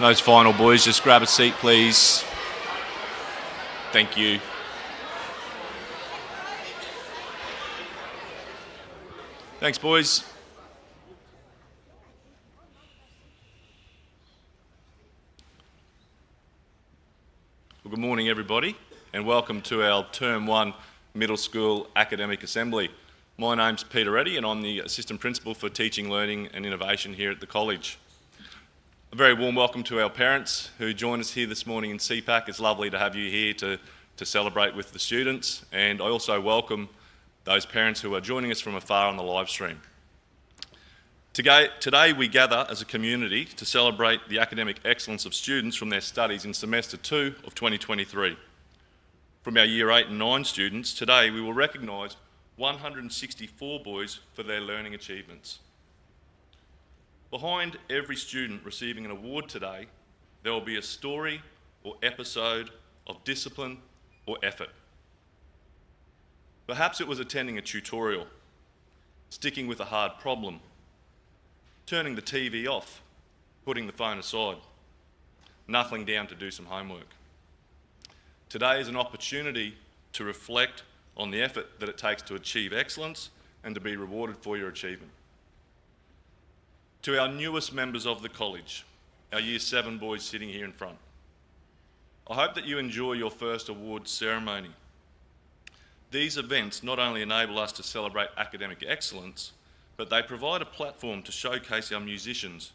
Those final boys, just grab a seat, please. Thank you. Thanks, boys. Well, good morning, everybody, and welcome to our Term 1 Middle School Academic Assembly. My name's Peter Eddy, and I'm the Assistant Principal for Teaching, Learning and Innovation here at the college. A very warm welcome to our parents who join us here this morning in CPAC. It's lovely to have you here to celebrate with the students, and I also welcome those parents who are joining us from afar on the live stream. Today we gather as a community to celebrate the academic excellence of students from their studies in Semester 2 of 2023. From our Year 8 and 9 students, today we will recognise 164 boys for their learning achievements. Behind every student receiving an award today, there will be a story or episode of discipline or effort. Perhaps it was attending a tutorial, sticking with a hard problem, turning the TV off, putting the phone aside, knuckling down to do some homework. Today is an opportunity to reflect on the effort that it takes to achieve excellence and to be rewarded for your achievement. To our newest members of the college, our Year 7 boys sitting here in front, I hope that you enjoy your first award ceremony. These events not only enable us to celebrate academic excellence, but they provide a platform to showcase our musicians,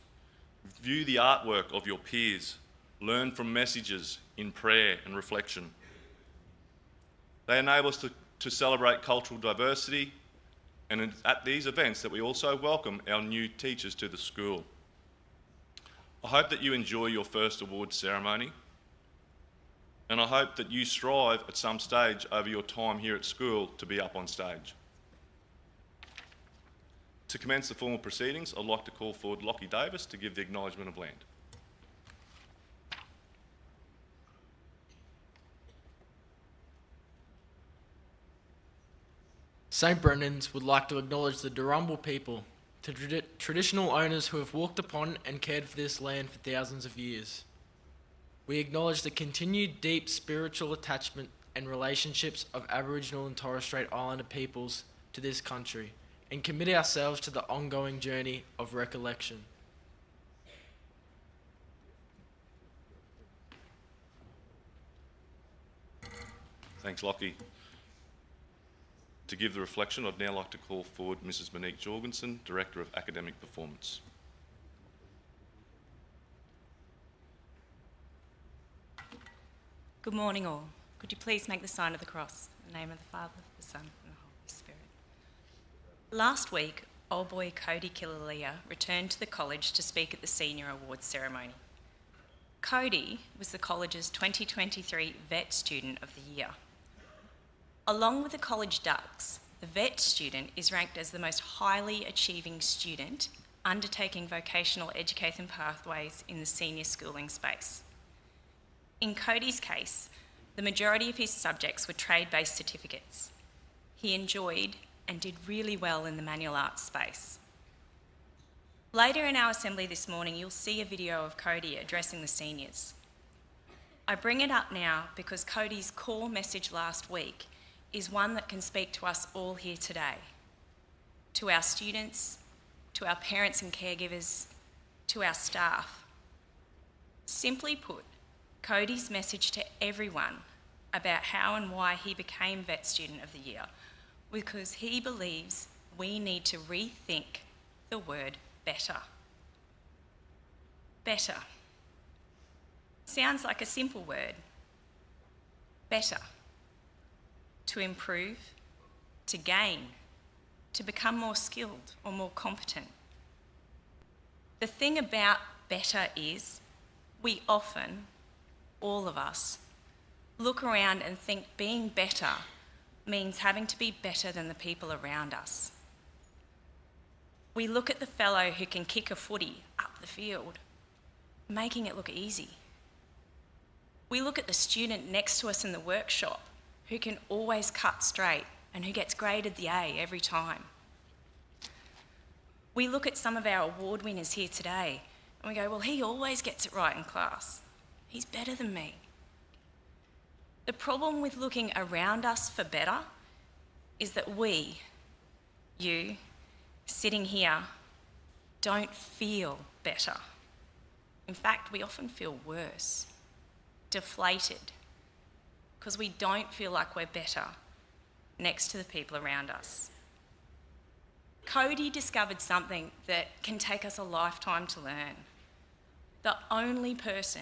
view the artwork of your peers, learn from messages in prayer and reflection. They enable us to celebrate cultural diversity, and at these events that we also welcome our new teachers to the school. I hope that you enjoy your first award ceremony, and I hope that you strive at some stage over your time here at school to be up on stage. To commence the formal proceedings, I'd like to call forward Lockie Davis to give the acknowledgement of land. St Brendan's would like to acknowledge the Durrumbal people, the traditional owners who have walked upon and cared for this land for thousands of years. We acknowledge the continued deep spiritual attachment and relationships of Aboriginal and Torres Strait Islander peoples to this country, and commit ourselves to the ongoing journey of recollection. Thanks, Lockie. To give the reflection, I'd now like to call forward Mrs. Monique Jorgensen, Director of Academic Performance. Good morning all. Could you please make the sign of the cross in the name of the Father, the Son and the Holy Spirit. Last week, old boy Cody Kilalia returned to the college to speak at the Senior Awards ceremony. Cody was the college's 2023 Vet Student of the Year. Along with the college Ducks, the Vet student is ranked as the most highly achieving student undertaking vocational education pathways in the senior schooling space. In Cody's case, the majority of his subjects were trade-based certificates. He enjoyed and did really well in the manual arts space. Later in our assembly this morning, you'll see a video of Cody addressing the seniors. I bring it up now because Cody's core message last week is one that can speak to us all here today, to our students, to our parents and caregivers, to our staff. Simply put, Cody's message to everyone about how and why he became Vet Student of the Year was because he believes we need to rethink the word better. Better. Sounds like a simple word. Better. To improve, to gain, to become more skilled or more competent. The thing about better is we often, all of us, look around and think being better means having to be better than the people around us. We look at the fellow who can kick a footy up the field, making it look easy. We look at the student next to us in the workshop who can always cut straight and who gets graded the A every time. We look at some of our award winners here today And we go, well, he always gets it right in class. He's better than me. The problem with looking around us for better is that we, you, sitting here, don't feel better. In fact, we often feel worse, deflated, because we don't feel like we're better next to the people around us. Cody discovered something that can take us a lifetime to learn. The only person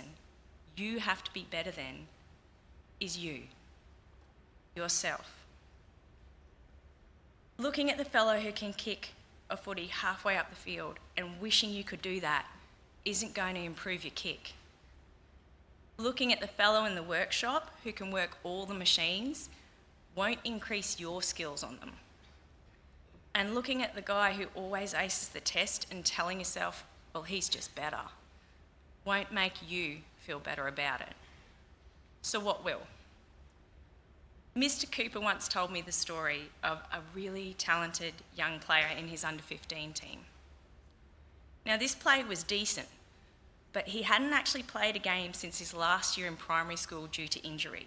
you have to be better than is you, yourself. Looking at the fellow who can kick a footy halfway up the field and wishing you could do that isn't going to improve your kick. Looking at the fellow in the workshop who can work all the machines won't increase your skills on them. And looking at the guy who always aces the test and telling yourself, well, he's just better, won't make you feel better about it. So what will? Mr. Cooper once told me the story of a really talented young player in his under-15 team. Now, this player was decent, but he hadn't actually played a game since his last year in primary school due to injury.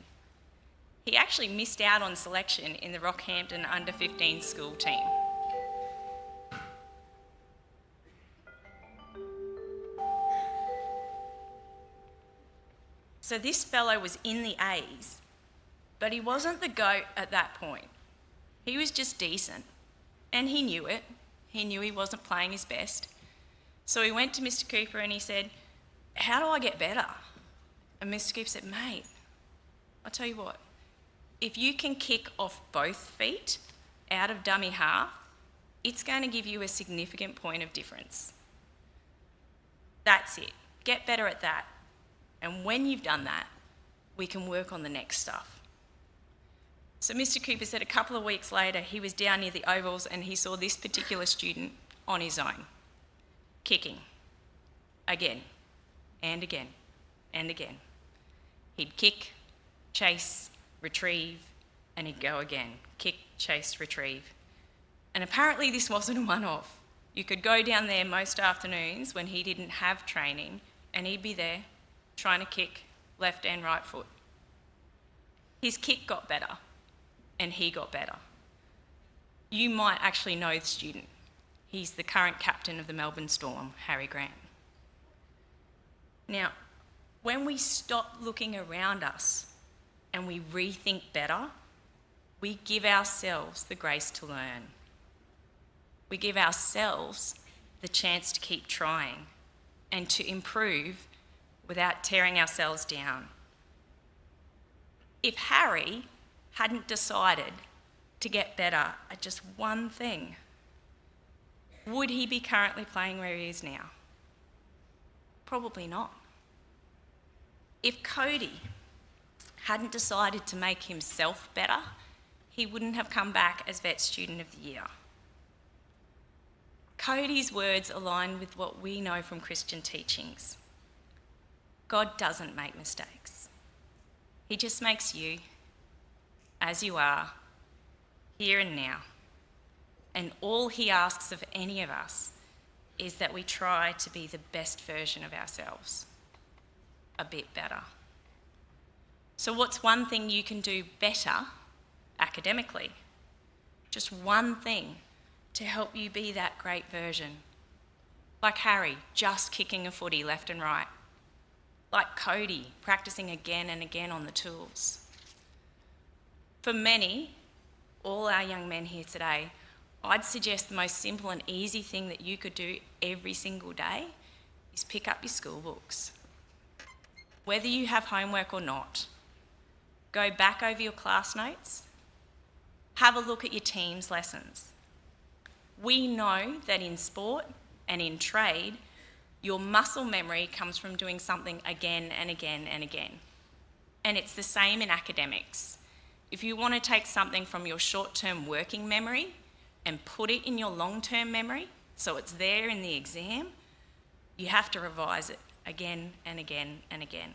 He actually missed out on selection in the Rockhampton under-15 school team. So this fellow was in the A's, but he wasn't the GOAT at that point. He was just decent, and he knew it. He knew he wasn't playing his best. So he went to Mr. Cooper and he said, how do I get better? And Mr. Cooper said, mate, I'll tell you what, if you can kick off both feet out of dummy half, it's going to give you a significant point of difference. That's it. Get better at that. And when you've done that, we can work on the next stuff. So Mr. Cooper said a couple of weeks later, he was down near the ovals and he saw this particular student on his own, kicking again and again and again. He'd kick, chase, retrieve, and he'd go again. Kick, chase, retrieve. And apparently this wasn't a one-off. You could go down there most afternoons when he didn't have training and he'd be there trying to kick left and right foot. His kick got better and he got better. You might actually know the student. He's the current captain of the Melbourne Storm, Harry Grant. Now, when we stop looking around us and we rethink better, we give ourselves the grace to learn. We give ourselves the chance to keep trying and to improve without tearing ourselves down. If Harry hadn't decided to get better at just one thing, would he be currently playing where he is now? Probably not. If Cody hadn't decided to make himself better, he wouldn't have come back as Vet Student of the Year. Cody's words align with what we know from Christian teachings. God doesn't make mistakes. He just makes you as you are, here and now. And all he asks of any of us is that we try to be the best version of ourselves, a bit better. So what's one thing you can do better academically? Just one thing to help you be that great version. Like Harry, just kicking a footy left and right. Like Cody, practicing again and again on the tools. For many, all our young men here today, I'd suggest the most simple and easy thing that you could do every single day is pick up your school books. Whether you have homework or not, go back over your class notes, have a look at your team's lessons. We know that in sport and in trade, your muscle memory comes from doing something again and again and again. And it's the same in academics. If you want to take something from your short-term working memory and put it in your long-term memory, so it's there in the exam, you have to revise it again and again and again.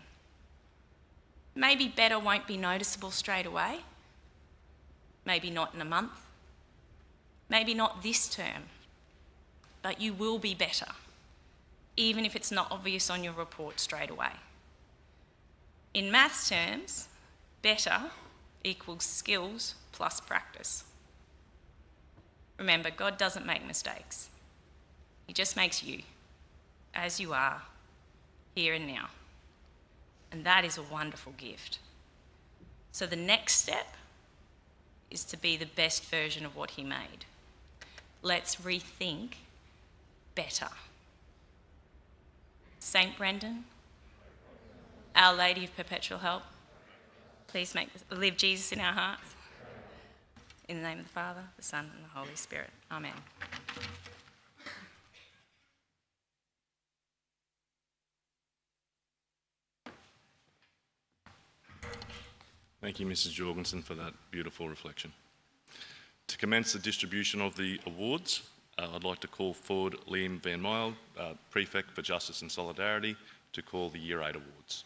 Maybe better won't be noticeable straight away. Maybe not in a month. Maybe not this term. But you will be better. even if it's not obvious on your report straight away. In maths terms, better equals skills plus practice. Remember, God doesn't make mistakes. He just makes you as you are, here and now. And that is a wonderful gift. So the next step is to be the best version of what he made. Let's rethink better. St. Brendan, Our Lady of Perpetual Help, please live Jesus in our hearts. In the name of the Father, the Son, and the Holy Spirit. Amen. Thank you, Mrs. Jorgensen, for that beautiful reflection. To commence the distribution of the awards, I'd like to call forward Liam Van Myle, Prefect for Justice and Solidarity, to call the Year 8 awards.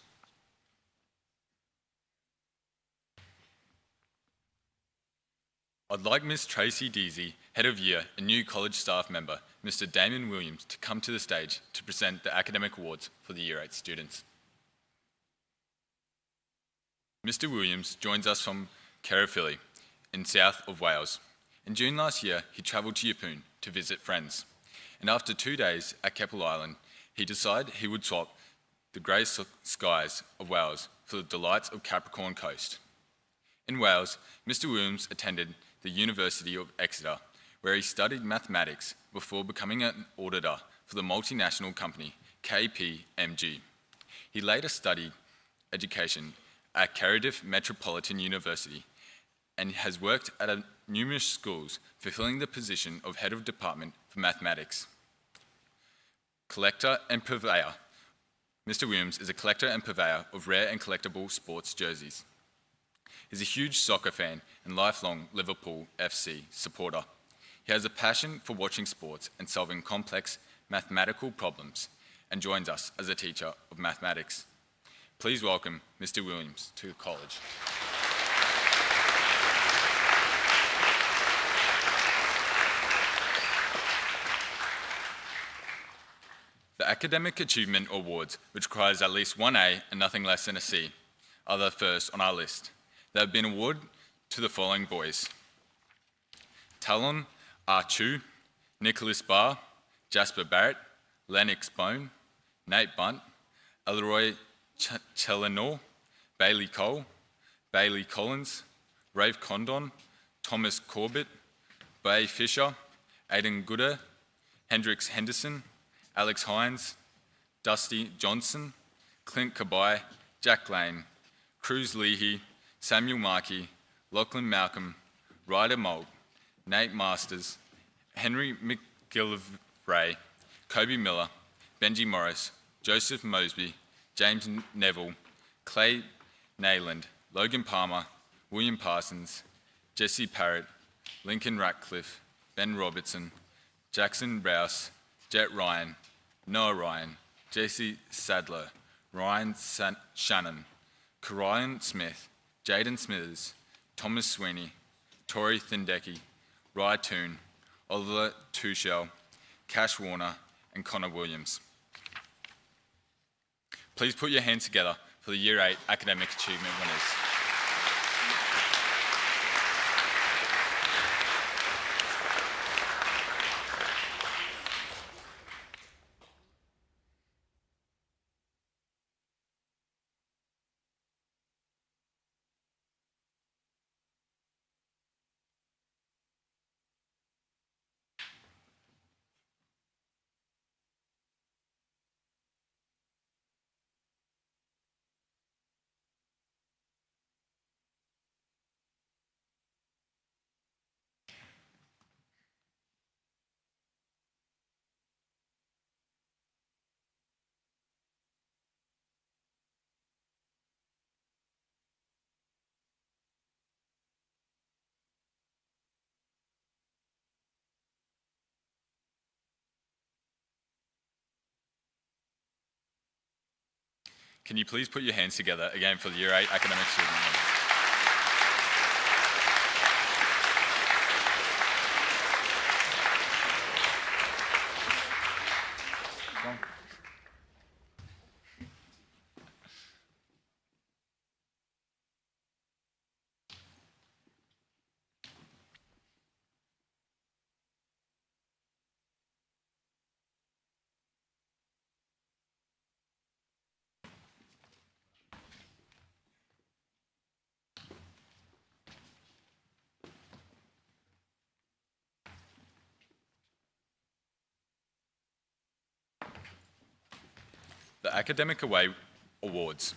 I'd like Ms. Tracy Deasy, Head of Year and new college staff member, Mr. Damien Williams, to come to the stage to present the academic awards for the Year 8 students. Mr. Williams joins us from Caerphilly in south of Wales. In June last year, he travelled to Yeppoon to visit friends. And after 2 days at Keppel Island, he decided he would swap the grey skies of Wales for the delights of Capricorn Coast. In Wales, Mr. Williams attended the University of Exeter, where he studied mathematics before becoming an auditor for the multinational company KPMG. He later studied education at Cardiff Metropolitan University and has worked at numerous schools, fulfilling the position of Head of Department for Mathematics. Collector and purveyor. Mr. Williams is a collector and purveyor of rare and collectible sports jerseys. He's a huge soccer fan and lifelong Liverpool FC supporter. He has a passion for watching sports and solving complex mathematical problems and joins us as a teacher of mathematics. Please welcome Mr. Williams to the college. The Academic Achievement Awards, which requires at least one A and nothing less than a C, are the first on our list. They have been awarded to the following boys: Talon Archu, Nicholas Barr, Jasper Barrett, Lennox Bone, Nate Bunt, Elroy Chelenor, Bailey Cole, Bailey Collins, Rafe Condon, Thomas Corbett, Bay Fisher, Aidan Gooder, Hendrix Henderson, Alex Hines, Dusty Johnson, Clint Cabai, Jack Lane, Cruz Leahy, Samuel Markey, Lachlan Malcolm, Ryder Moult, Nate Masters, Henry McGillivray, Kobe Miller, Benji Morris, Joseph Mosby, James Neville, Clay Nayland, Logan Palmer, William Parsons, Jesse Parrott, Lincoln Ratcliffe, Ben Robertson, Jackson Rouse, Jet Ryan, Noah Ryan, Jesse Sadler, Ryan Shannon, Karian Smith, Jaden Smithers, Thomas Sweeney, Tori Thindecki, Rye Toon, Oliver Tuchel, Cash Warner, and Connor Williams. Please put your hands together for the Year 8 Academic Achievement winners. Can you please put your hands together again for the Year 8 Academic Achievement winners? Come on. The Academic Away Awards,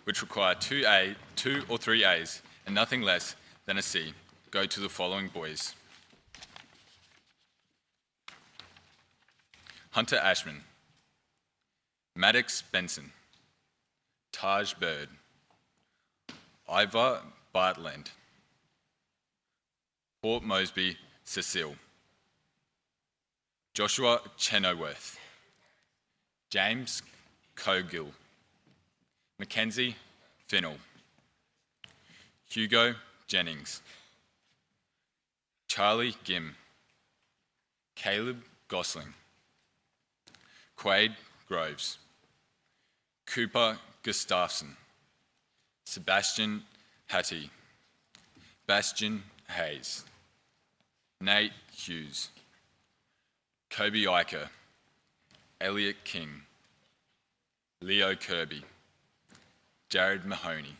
which require 2 or 3 A's and nothing less than a C, go to the following boys: Hunter Ashman, Maddox Benson, Taj Bird, Ivar Bartland, Port Mosby Cecile, Joshua Chenoweth, James Cogill, Mackenzie Finnell, Hugo Jennings, Charlie Gim, Caleb Gosling, Quade Groves, Cooper Gustafson, Sebastian Hattie, Bastian Hayes, Nate Hughes, Kobe Iker, Elliot King, Leo Kirby, Jared Mahoney,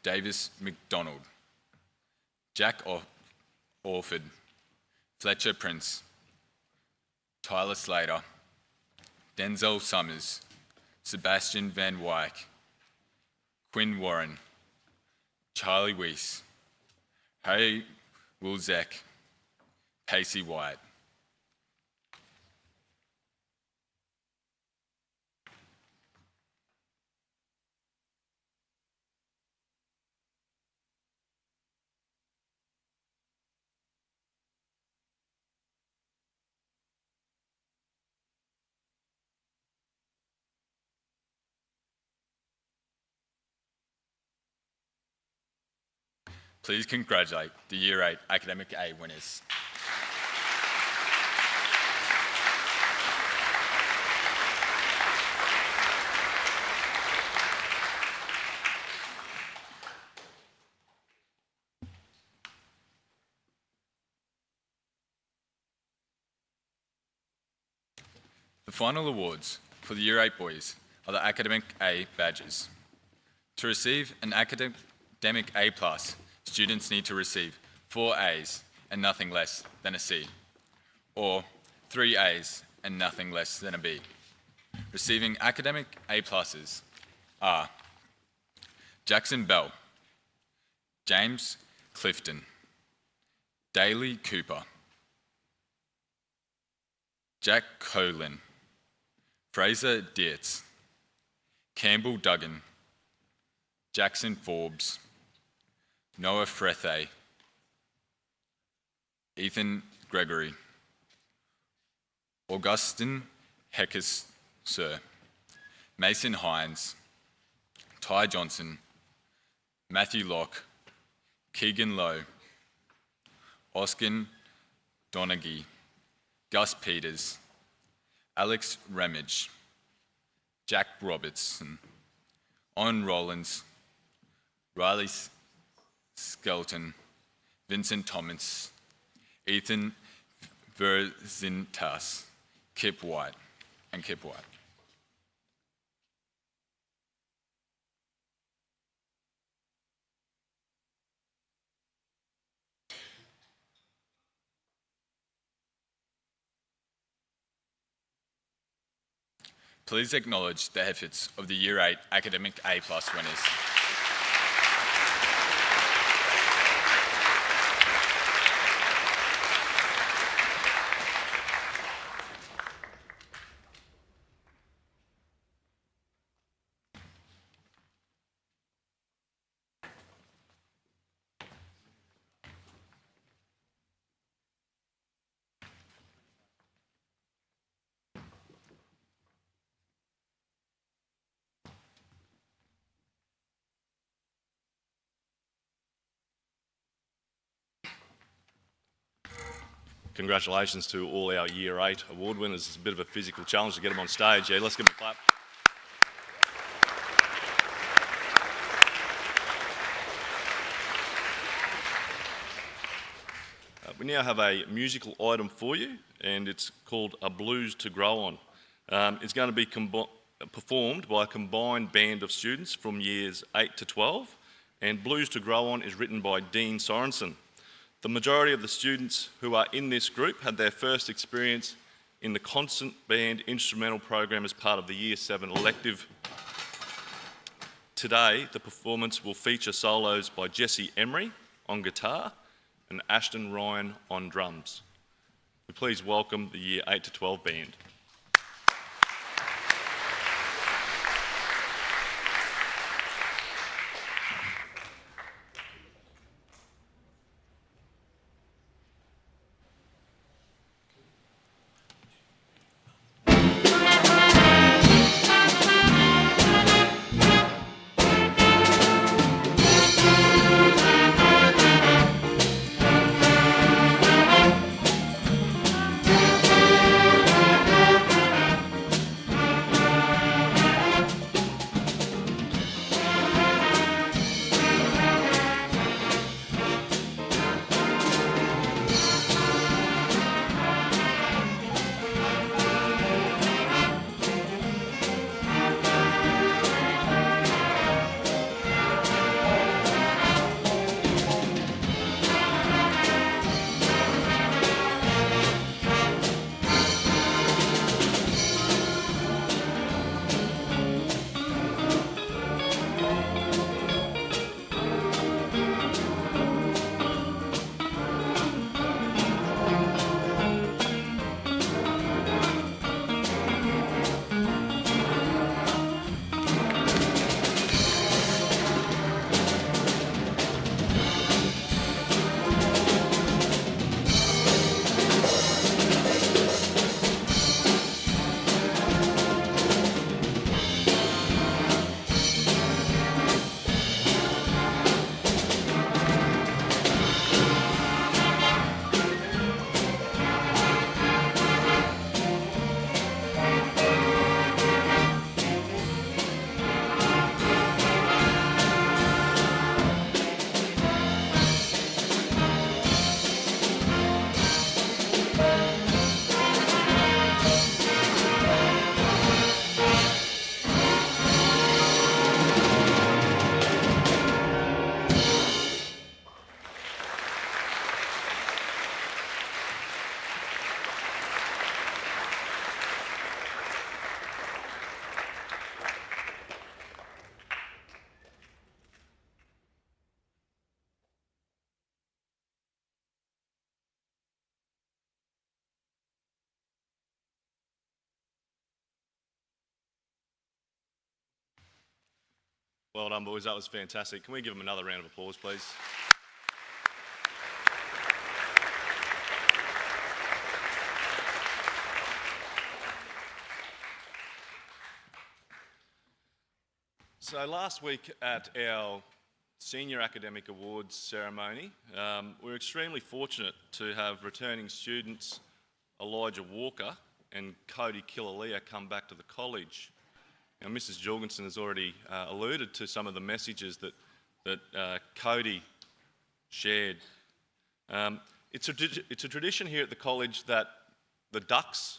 Davis McDonald, Jack Orford, Fletcher Prince, Tyler Slater, Denzel Summers, Sebastian Van Wyck, Quinn Warren, Charlie Weiss, Harry Wilczek, Casey White. Please congratulate the Year 8 Academic A winners. The final awards for the Year 8 boys are the Academic A badges. To receive an Academic A+, students need to receive 4 A's and nothing less than a C, or 3 A's and nothing less than a B. Receiving Academic A+ are Jackson Bell, James Clifton, Daley Cooper, Jack Colin, Fraser Dietz, Campbell Duggan, Jackson Forbes, Noah Frethe, Ethan Gregory, Augustin Heckes, Sir, Mason Hines, Ty Johnson, Matthew Locke, Keegan Lowe, Oskin Donaghy, Gus Peters, Alex Ramage, Jack Robertson, On Rollins, Riley Skelton, Vincent Thomas, Ethan Verzintas, Kip White. Please acknowledge the efforts of the Year 8 Academic A+ winners. Congratulations to all our Year 8 award winners. It's a bit of a physical challenge to get them on stage. Yeah, let's give them a clap. We now have a musical item for you, and it's called A Blues to Grow On. It's going to be performed by a combined band of students from years 8 to 12, and Blues to Grow On is written by Dean Sorensen. The majority of the students who are in this group had their first experience in the concert band instrumental program as part of the Year 7 elective. Today, the performance will feature solos by Jesse Emery on guitar and Ashton Ryan on drums. Please welcome the Year 8 to 12 band. Well done, boys. That was fantastic. Can we give them another round of applause, please? So last week at our Senior Academic Awards ceremony, we were extremely fortunate to have returning students Elijah Walker and Cody Killalea come back to the college. Now, Mrs. Jorgensen has already alluded to some of the messages that Cody shared. It's a tradition here at the college that the Ducks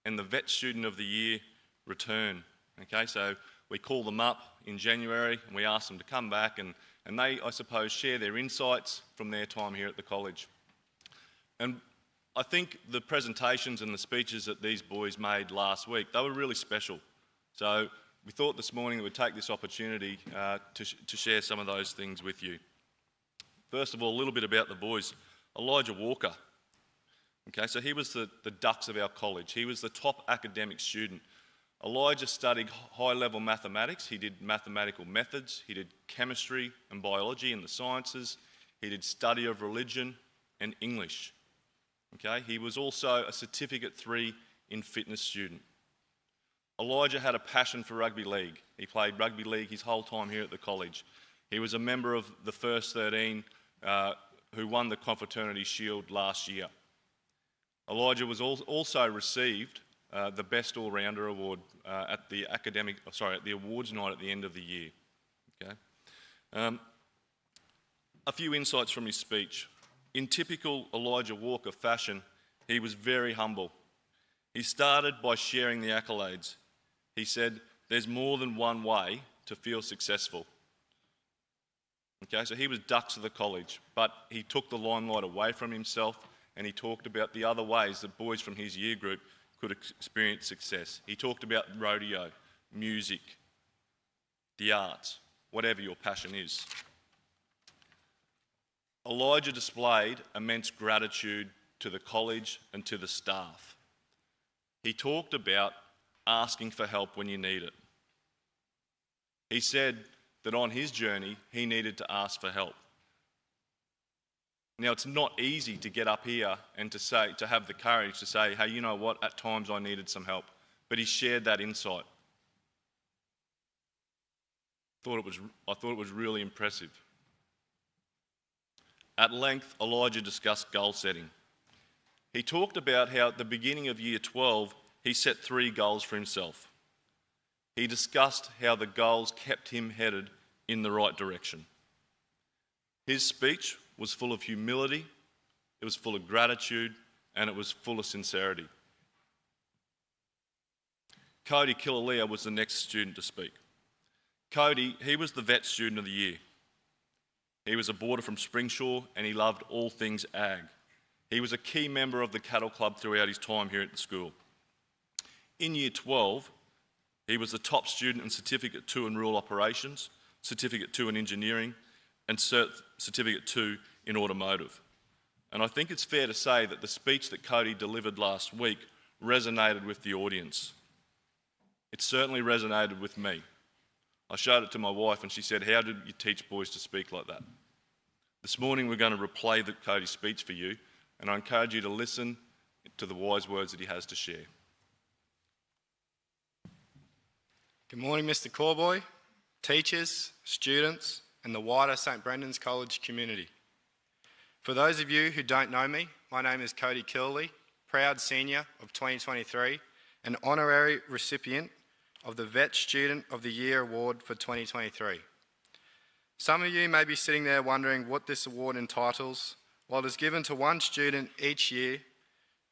and the Vet Student of the Year return. Okay, so we call them up in January and we ask them to come back and they, I suppose, share their insights from their time here at the college. And I think the presentations and the speeches that these boys made last week, they were really special. So we thought this morning that we'd take this opportunity to share some of those things with you. First of all, a little bit about the boys. Elijah Walker. Okay, so he was the Ducks of our college. He was the top academic student. Elijah studied high-level mathematics. He did mathematical methods. He did chemistry and biology and the sciences. He did study of religion and English. Okay, he was also a Certificate 3 in fitness student. Elijah had a passion for rugby league. He played rugby league his whole time here at the college. He was a member of the First 13 who won the Confraternity Shield last year. Elijah was also received the Best All-Rounder Award at the awards night at the end of the year. Okay. A few insights from his speech. In typical Elijah Walker fashion, he was very humble. He started by sharing the accolades. He said, "There's more than one way to feel successful." Okay, so he was Ducks of the college, but he took the limelight away from himself and he talked about the other ways that boys from his year group could experience success. He talked about rodeo, music, the arts, whatever your passion is. Elijah displayed immense gratitude to the college and to the staff. He talked about asking for help when you need it. He said that on his journey, he needed to ask for help. Now, it's not easy to get up here and to have the courage to say, hey, you know what, at times I needed some help. But he shared that insight. I thought it was really impressive. At length, Elijah discussed goal setting. He talked about how at the beginning of year 12, he set 3 goals for himself. He discussed how the goals kept him headed in the right direction. His speech was full of humility, it was full of gratitude, and it was full of sincerity. Cody Killalea was the next student to speak. Cody, he was the vet student of the year. He was a boarder from Springshaw and he loved all things ag. He was a key member of the cattle club throughout his time here at the school. In year 12, he was the top student in Certificate 2 in Rural Operations, Certificate 2 in Engineering, and Certificate 2 in Automotive. And I think it's fair to say that the speech that Cody delivered last week resonated with the audience. It certainly resonated with me. I showed it to my wife and she said, how did you teach boys to speak like that? This morning we're going to replay Cody's speech for you, and I encourage you to listen to the wise words that he has to share. Good morning, Mr. Corboy, teachers, students, and the wider St. Brendan's College community. For those of you who don't know me, my name is Cody Killalea, proud senior of 2023, and honorary recipient of the Vet Student of the Year Award for 2023. Some of you may be sitting there wondering what this award entitles. Well, it is given to one student each year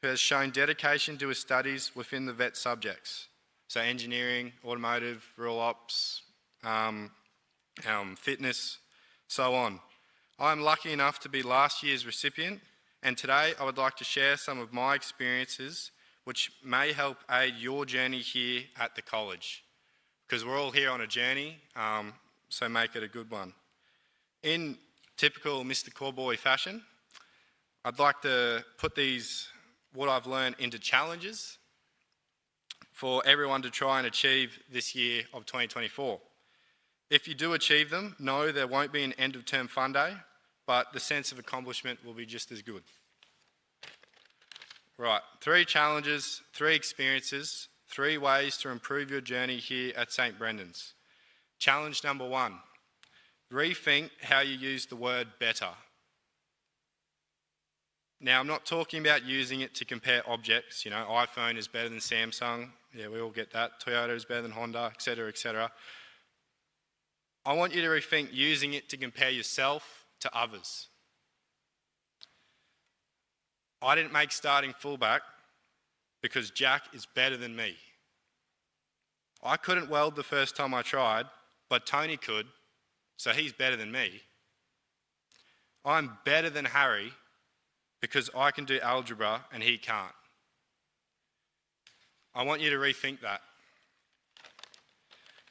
who has shown dedication to his studies within the vet subjects. So engineering, automotive, rural ops, fitness, so on. I'm lucky enough to be last year's recipient, and today I would like to share some of my experiences which may help aid your journey here at the college. Because we're all here on a journey, so make it a good one. In typical Mr. Corboy fashion, I'd like to put what I've learned into challenges for everyone to try and achieve this year of 2024. If you do achieve them, know there won't be an end of term fun day, but the sense of accomplishment will be just as good. Right, 3 challenges, 3 experiences, 3 ways to improve your journey here at St. Brendan's. Challenge number 1, rethink how you use the word better. Now, I'm not talking about using it to compare objects, iPhone is better than Samsung, yeah, we all get that, Toyota is better than Honda, etc., etc. I want you to rethink using it to compare yourself to others. I didn't make starting fullback because Jack is better than me. I couldn't weld the first time I tried, but Tony could, so he's better than me. I'm better than Harry because I can do algebra and he can't. I want you to rethink that.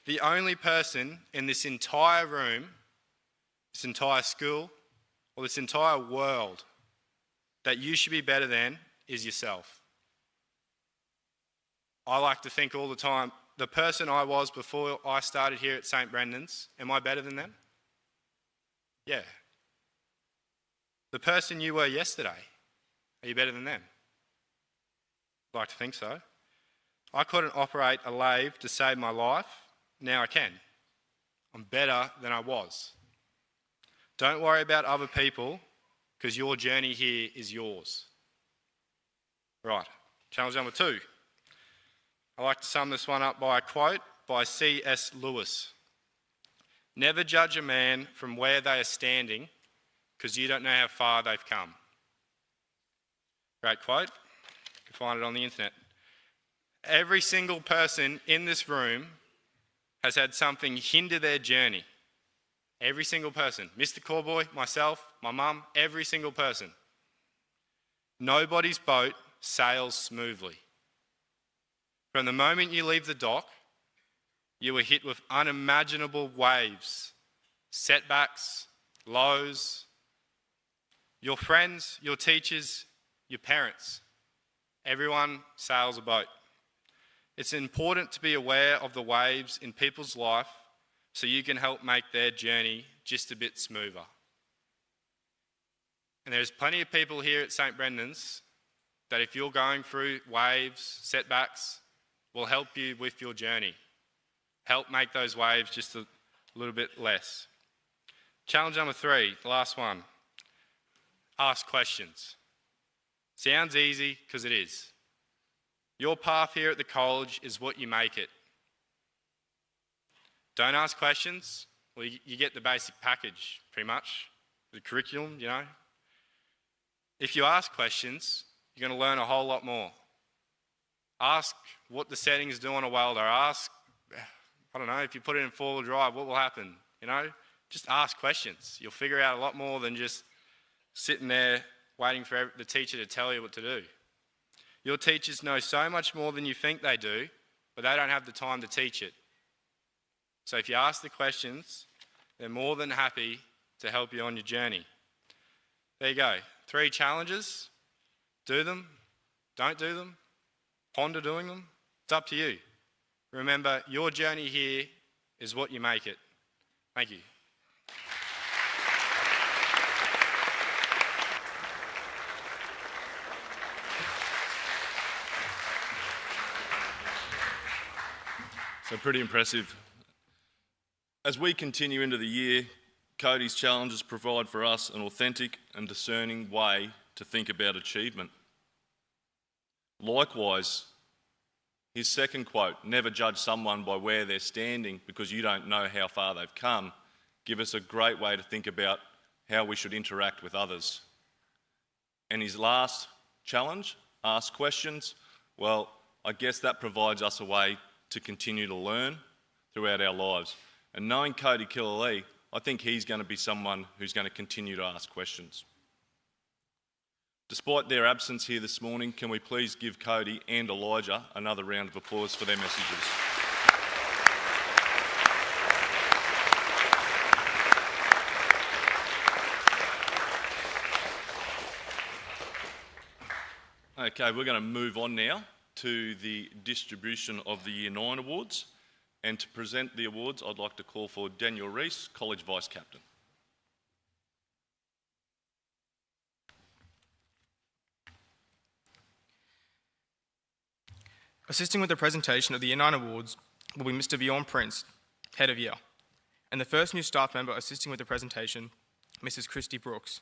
The only person in this entire room, this entire school, or this entire world that you should be better than is yourself. I like to think all the time, the person I was before I started here at St. Brendan's, am I better than them? Yeah. The person you were yesterday, are you better than them? I'd like to think so. I couldn't operate a lathe to save my life. Now I can. I'm better than I was. Don't worry about other people because your journey here is yours. Right, challenge number 2. I like to sum this one up by a quote by C.S. Lewis. Never judge a man from where they are standing because you don't know how far they've come. Great quote. You can find it on the internet. Every single person in this room has had something hinder their journey. Every single person. Mr. Corboy, myself, my mum, every single person. Nobody's boat sails smoothly. From the moment you leave the dock, you are hit with unimaginable waves, setbacks, lows. Your friends, your teachers, your parents, everyone sails a boat. It's important to be aware of the waves in people's life so you can help make their journey just a bit smoother. And there's plenty of people here at St. Brendan's that if you're going through waves, setbacks, will help you with your journey. Help make those waves just a little bit less. Challenge number 3, the last one. Ask questions. Sounds easy because it is. Your path here at the college is what you make it. Don't ask questions, well, you get the basic package, pretty much. The curriculum, you know. If you ask questions, you're going to learn a whole lot more. Ask what the settings do on a welder. Ask, I don't know, if you put it in four-wheel drive, what will happen? You know, just ask questions. You'll figure out a lot more than just sitting there waiting for the teacher to tell you what to do. Your teachers know so much more than you think they do, but they don't have the time to teach it. So if you ask the questions, they're more than happy to help you on your journey. There you go. 3 challenges. Do them, don't do them, ponder doing them. It's up to you. Remember, your journey here is what you make it. Thank you. So pretty impressive. As we continue into the year, Cody's challenges provide for us an authentic and discerning way to think about achievement. Likewise, his second quote, never judge someone by where they're standing because you don't know how far they've come, give us a great way to think about how we should interact with others. And his last challenge, ask questions, well, I guess that provides us a way to continue to learn throughout our lives. And knowing Cody Killalea, I think he's going to be someone who's going to continue to ask questions. Despite their absence here this morning, can we please give Cody and Elijah another round of applause for their messages? Okay, we're going to move on now to the distribution of the Year 9 awards. And to present the awards, I'd like to call for Daniel Rees, College Vice Captain. Assisting with the presentation of the Year 9 awards will be Mr. Bjorn Prince, Head of Year, and the first new staff member assisting with the presentation, Mrs. Christy Brooks.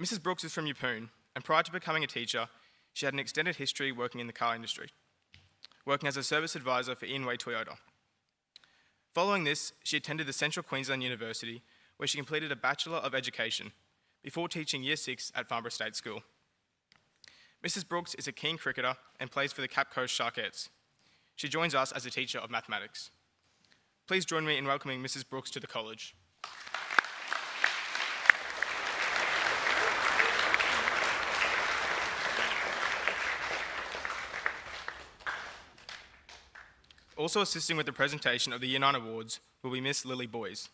Mrs. Brooks is from Yeppoon, and prior to becoming a teacher, she had an extended history working in the car industry, working as a service advisor for Ian Way Toyota. Following this, she attended the Central Queensland University, where she completed a Bachelor of Education before teaching Year 6 at Farnborough State School. Mrs. Brooks is a keen cricketer and plays for the Cape Coast Sharkettes. She joins us as a teacher of mathematics. Please join me in welcoming Mrs. Brooks to the college. Also assisting with the presentation of the Year 9 awards will be Miss Lily Boys.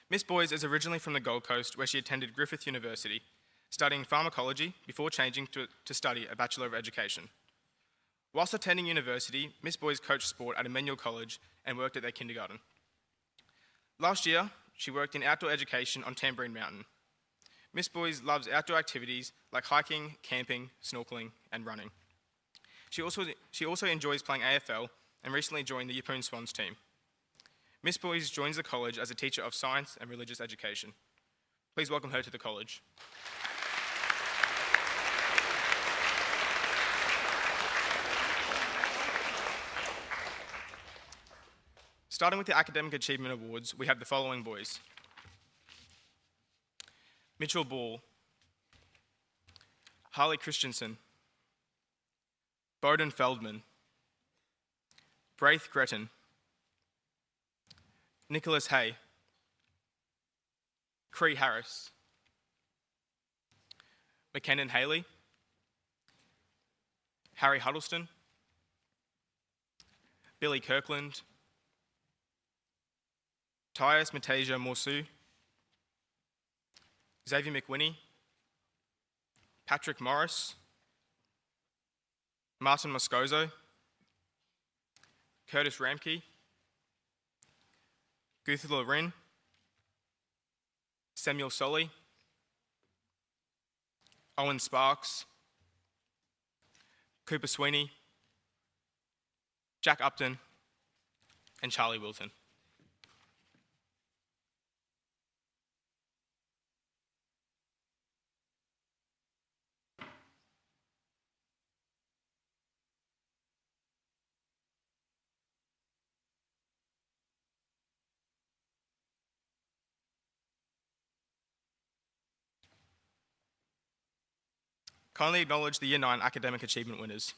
Miss Boys is originally from the Gold Coast, where she attended Griffith University, studying pharmacology before changing to study a Bachelor of Education. Whilst attending university, Miss Boys coached sport at Emmanuel College and worked at their kindergarten. Last year, she worked in outdoor education on Tambourine Mountain. Miss Boys loves outdoor activities like hiking, camping, snorkeling, and running. She also enjoys playing AFL and recently joined the Yeppoon Swans team. Miss Boys joins the college as a teacher of science and religious education. Please welcome her to the college. Starting with the Academic Achievement Awards, we have the following boys. Mitchell Ball, Harley Christensen, Bowden Feldman, Braith Gretton, Nicholas Hay, Cree Harris, McKennan Haley, Harry Huddleston, Billy Kirkland, Tyus Matasia Morsu, Xavier McWhinney, Patrick Morris, Martin Moscoso, Curtis Ramke, Guthula Rin, Samuel Solly, Owen Sparks, Cooper Sweeney, Jack Upton, and Charlie Wilton. Kindly acknowledge the Year 9 academic achievement winners.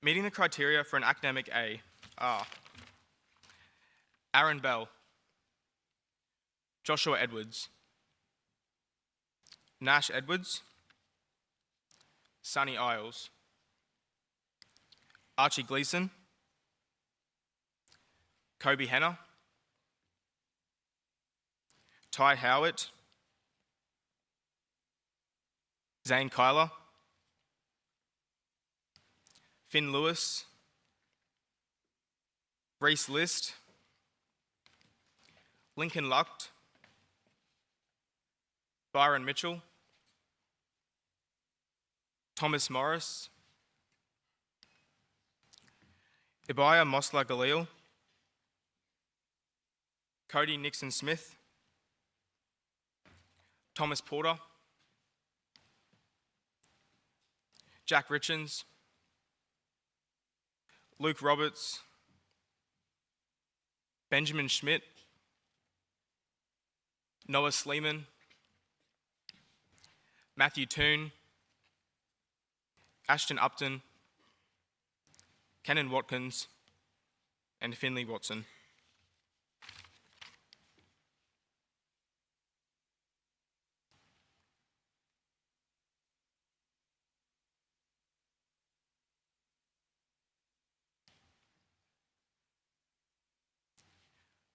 Meeting the criteria for an academic A are Aaron Bell, Joshua Edwards, Nash Edwards, Sonny Isles, Archie Gleason, Kobe Henner, Ty Howitt, Zane Kyler, Finn Lewis, Reese List, Lincoln Lucht, Byron Mitchell, Thomas Morris, Ibaya Mosla Galil, Cody Nixon Smith, Thomas Porter, Jack Richens, Luke Roberts, Benjamin Schmidt, Noah Sleeman, Matthew Toon, Ashton Upton, Cannon Watkins, and Finley Watson.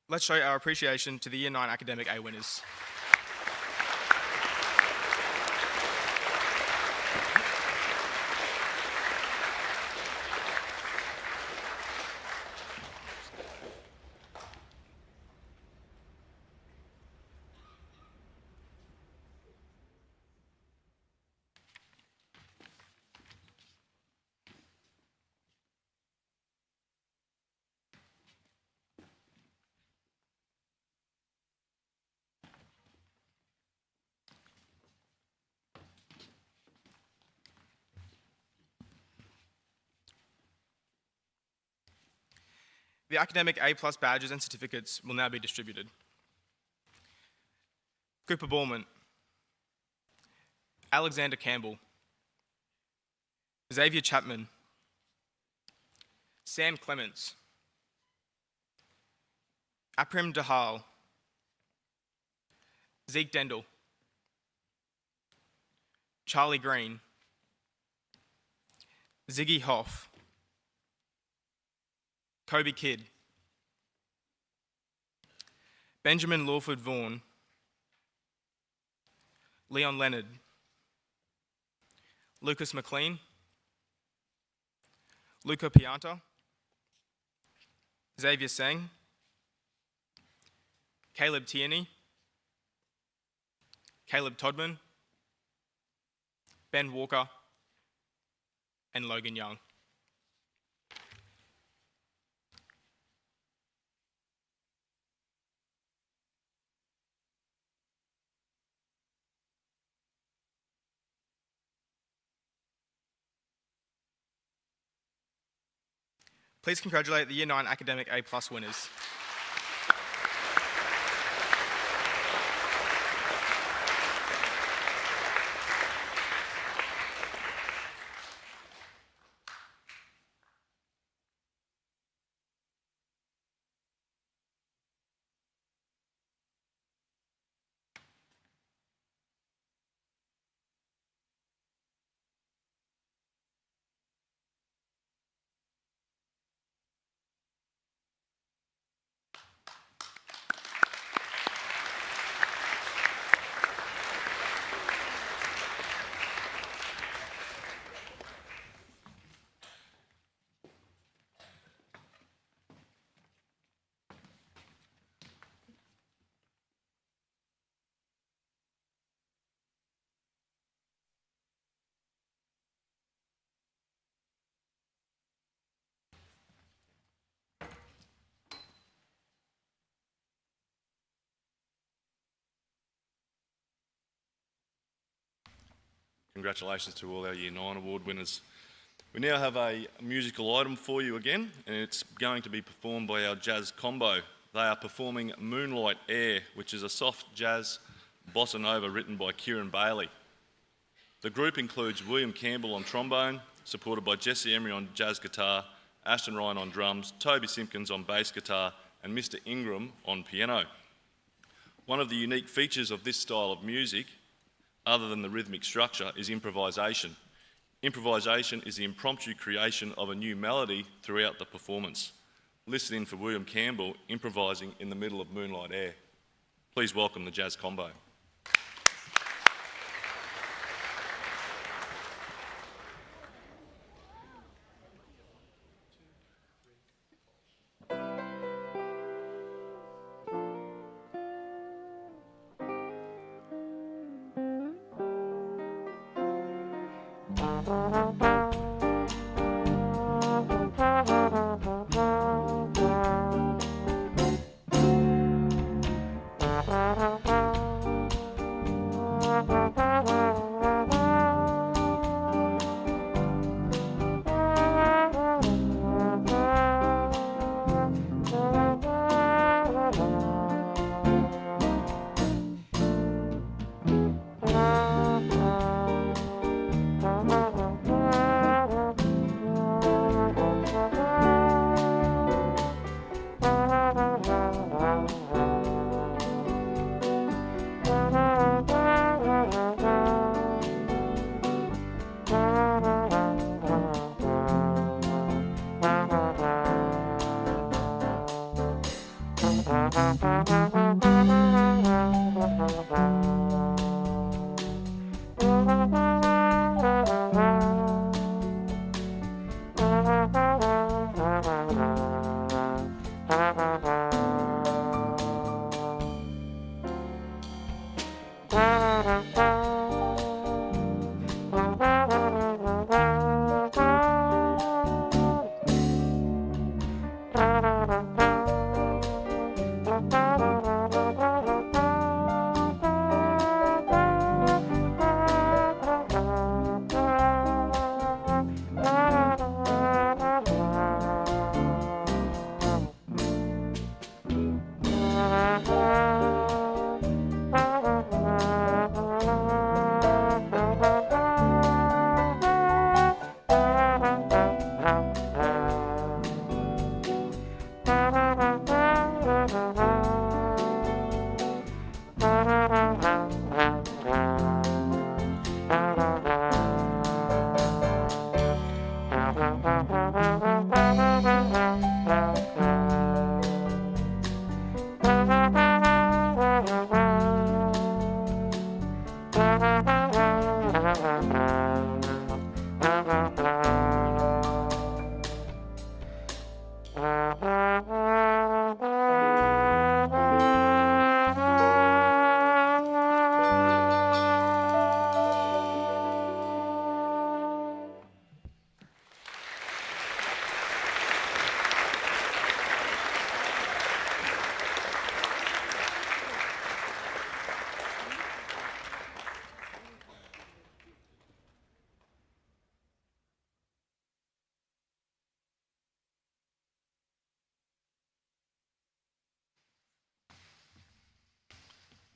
Let's show our appreciation to the Year 9 academic A winners. The academic A+ badges and certificates will now be distributed. Cooper Ballman, Alexander Campbell, Xavier Chapman, Sam Clements, Aprim Dahal, Zeke Dendel, Charlie Green, Ziggy Hoff, Kobe Kidd, Benjamin Lawford Vaughan, Leon Leonard, Lucas McLean, Luca Pianta, Xavier Sang, Caleb Tierney, Caleb Todman, Ben Walker, and Logan Young. Please congratulate the Year 9 Academic A+ winners. Congratulations to all our Year 9 award winners. We now have a musical item for you again, and it's going to be performed by our jazz combo. They are performing Moonlight Air, which is a soft jazz bossa nova written by Kieran Bailey. The group includes William Campbell on trombone, supported by Jesse Emery on jazz guitar, Ashton Ryan on drums, Toby Simpkins on bass guitar, and Mr. Ingram on piano. One of the unique features of this style of music, other than the rhythmic structure, is improvisation. Improvisation is the impromptu creation of a new melody throughout the performance. Listen in for William Campbell improvising in the middle of Moonlight Air. Please welcome the jazz combo.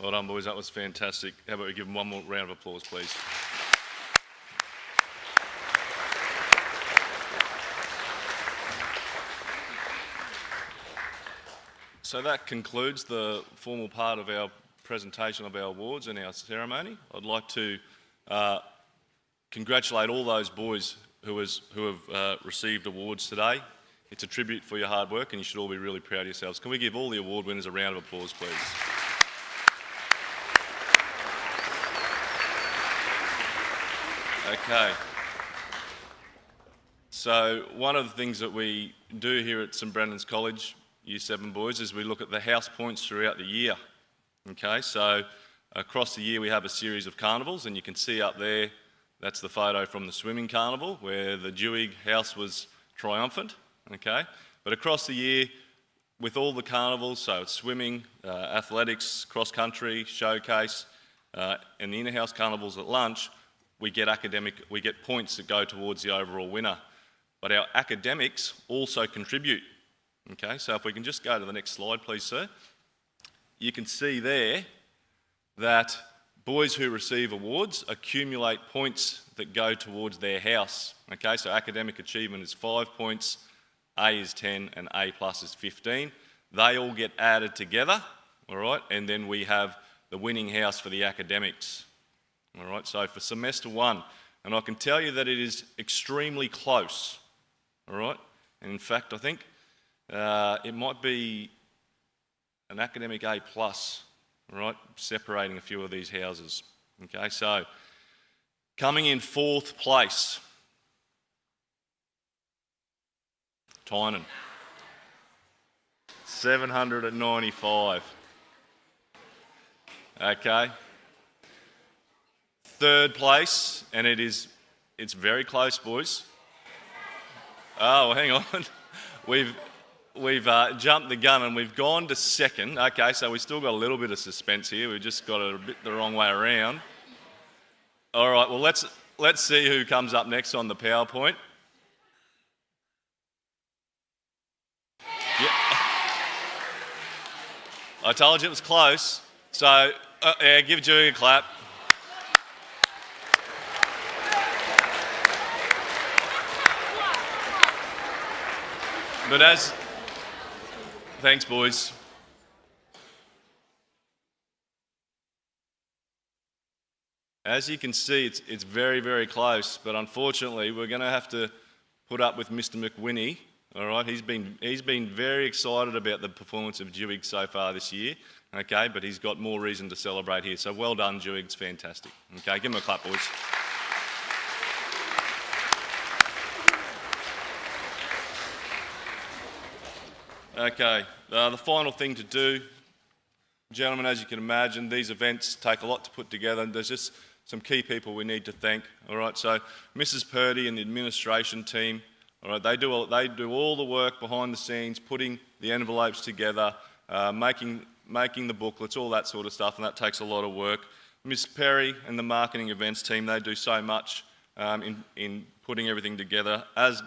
Well done, boys. That was fantastic. How about we give them one more round of applause, please? So that concludes the formal part of our presentation of our awards and our ceremony. I'd like to congratulate all those boys who have received awards today. It's a tribute for your hard work and you should all be really proud of yourselves. Can we give all the award winners a round of applause, please? Okay. So one of the things that we do here at St Brendan's College, Year 7 boys, is we look at the house points throughout the year. Okay, so across the year we have a series of carnivals, and you can see up there, that's the photo from the swimming carnival where the Dewey house was triumphant. Okay, but across the year with all the carnivals, so it's swimming, athletics, cross country, showcase, and the inner house carnivals at lunch, we get points that go towards the overall winner. But our academics also contribute. Okay, so if we can just go to the next slide, please, sir. You can see there that boys who receive awards accumulate points that go towards their house. Okay, so academic achievement is 5 points, A is 10, and A plus is 15. They all get added together, all right, and then we have the winning house for the academics. All right, so for semester 1, and I can tell you that it is extremely close, all right, and in fact, I think it might be an academic A plus, right, separating a few of these houses. Okay, so coming in 4th place, Tynan, 795. Okay. 3rd place, and it's very close, boys. Oh, hang on. We've jumped the gun and we've gone to 2nd. Okay, so we've still got a little bit of suspense here. We've just got it a bit the wrong way around. All right, well, let's see who comes up next on the PowerPoint. Yeah. I told you it was close. So, yeah, give Julie a clap. But thanks, boys. As you can see, it's very, very close, but unfortunately, we're going to have to put up with Mr. McWhinney. All right, he's been very excited about the performance of Dewey so far this year. Okay, but he's got more reason to celebrate here. So well done, Dewey. It's fantastic. Okay, give him a clap, boys. Okay, the final thing to do, gentlemen, as you can imagine, these events take a lot to put together. There's just some key people we need to thank. All right, so Mrs. Purdy and the administration team, all right, they do all the work behind the scenes, putting the envelopes together, making the booklets, all that sort of stuff, and that takes a lot of work. Miss Perry and the marketing events team, they do so much in putting everything together, as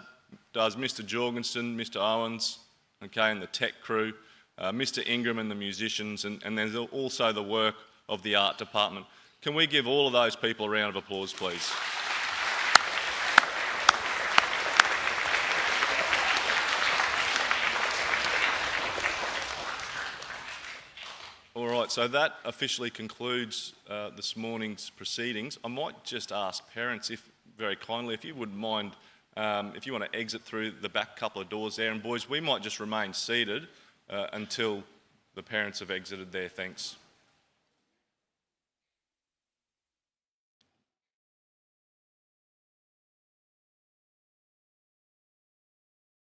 does Mr. Jorgensen, Mr. Owens, okay, and the tech crew, Mr. Ingram and the musicians, and there's also the work of the art department. Can we give all of those people a round of applause, please? All right, so that officially concludes this morning's proceedings. I might just ask parents, very kindly, if you wouldn't mind, if you want to exit through the back couple of doors there, and boys, we might just remain seated until the parents have exited there. Thanks.